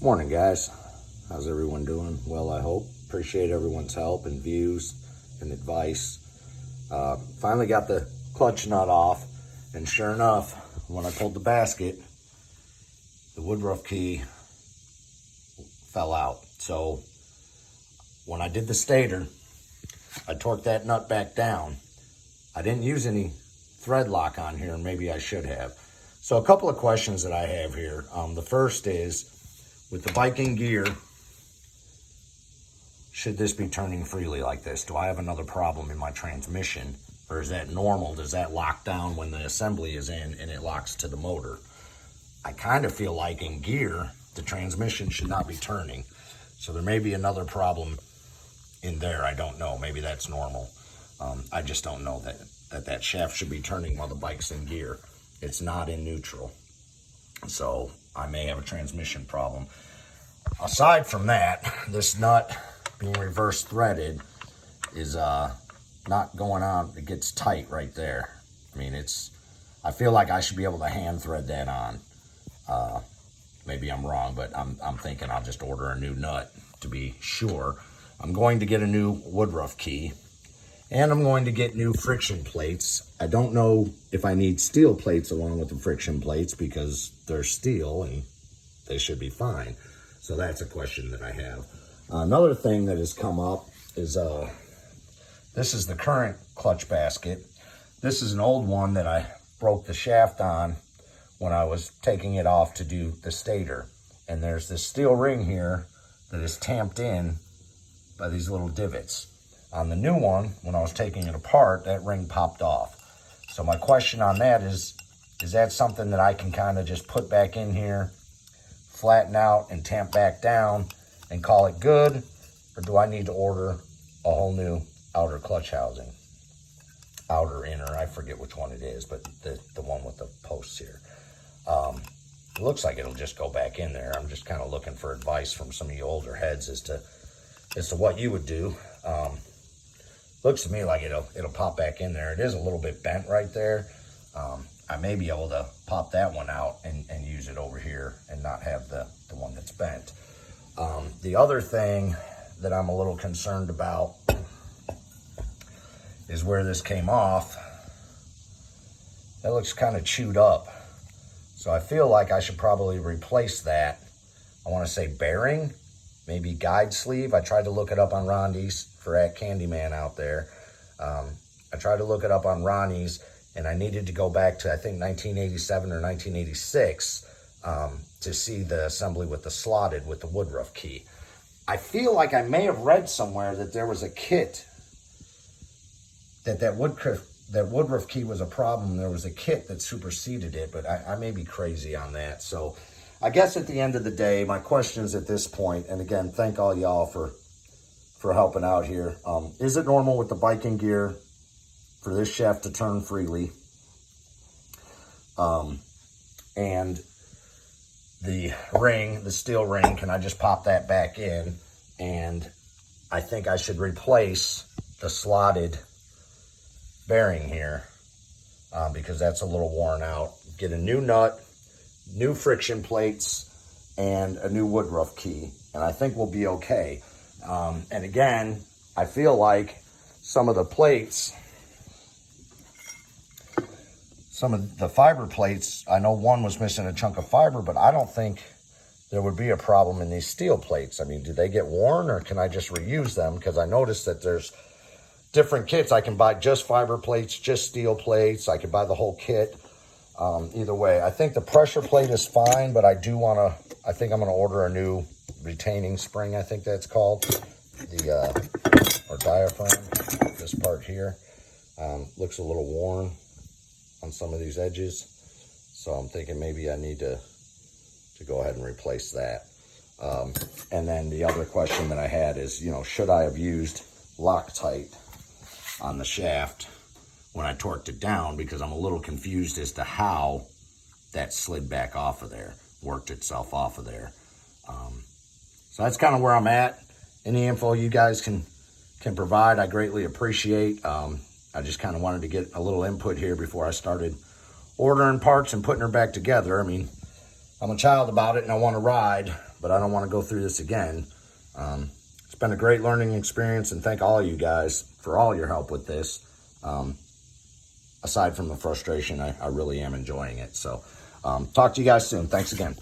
Morning, guys. How's everyone doing? Well, I hope. Appreciate everyone's help and views and advice. Finally got the clutch nut off, and sure enough, when I pulled the basket, the Woodruff key fell out. So when I did the stator, I torqued that nut back down. I didn't use any thread lock on here, and maybe I should have. So a couple of questions that I have here. The first is, with the Viking gear, should this be turning freely like this? Do I have another problem in my transmission? Or is that normal? Does that lock down when the assembly is in and it locks to the motor? I kind of feel like in gear, the transmission should not be turning. So there may be another problem in there. I don't know. Maybe that's normal. I just don't know that shaft should be turning while the bike's in gear. It's not in neutral. So I may have a transmission problem. Aside from that, this nut being reverse threaded is not going on. It gets tight right there. I mean, I feel like I should be able to hand thread that on. Maybe I'm wrong, but I'm thinking I'll just order a new nut to be sure. I'm going to get a new Woodruff key, and I'm going to get new friction plates. I don't know if I need steel plates along with the friction plates because they're steel and they should be fine. So that's a question that I have. Another thing that has come up is this is the current clutch basket. This is an old one that I broke the shaft on when I was taking it off to do the stator. And there's this steel ring here that is tamped in by these little divots. On the new one, when I was taking it apart, that ring popped off. So my question on that is that something that I can kind of just put back in here, flatten out and tamp back down and call it good? Or do I need to order a whole new outer clutch housing? Outer, inner, I forget which one it is, but the one with the posts here. It looks like it'll just go back in there. I'm just kind of looking for advice from some of you older heads as to what you would do. Looks to me like it'll pop back in there. It is a little bit bent right there. I may be able to pop that one out and use it over here and not have the one that's bent. The other thing that I'm a little concerned about is where this came off. That looks kind of chewed up. So I feel like I should probably replace that. I want to say bearing, maybe guide sleeve. I tried to look it up on Ronnie's for @Candyman out there. I tried to look it up on Ronnie's, and I needed to go back to, I think, 1987 or 1986 to see the assembly with the slotted with the Woodruff key. I feel like I may have read somewhere that there was a kit that Woodruff key was a problem. There was a kit that superseded it, but I may be crazy on that. So I guess at the end of the day, my questions at this point, and again, thank all y'all for helping out here. Is it normal with the Viking gear for this shaft to turn freely? And the ring, the steel ring, can I just pop that back in? And I think I should replace the slotted bearing here because that's a little worn out. Get a new nut, new friction plates, and a new Woodruff key, and I think we'll be okay. And again, I feel like some of the plates, some of the fiber plates, I know one was missing a chunk of fiber, but I don't think there would be a problem in these steel plates. I mean, do they get worn, or can I just reuse them? Because I noticed that there's different kits. I can buy just fiber plates, just steel plates. I could buy the whole kit. Either way, I think the pressure plate is fine, but I think I'm going to order a new retaining spring, I think that's called, or diaphragm. This part here looks a little worn on some of these edges, so I'm thinking maybe I need to go ahead and replace that. And then the other question that I had is, should I have used Loctite on the shaft when I torqued it down, because I'm a little confused as to how that slid back off of there, worked itself off of there. So that's kind of where I'm at. Any info you guys can provide, I greatly appreciate. I just kind of wanted to get a little input here before I started ordering parts and putting her back together. I mean, I'm a child about it and I want to ride, but I don't want to go through this again. It's been a great learning experience, and thank all of you guys for all your help with this. Aside from the frustration, I really am enjoying it. So talk to you guys soon. Thanks again.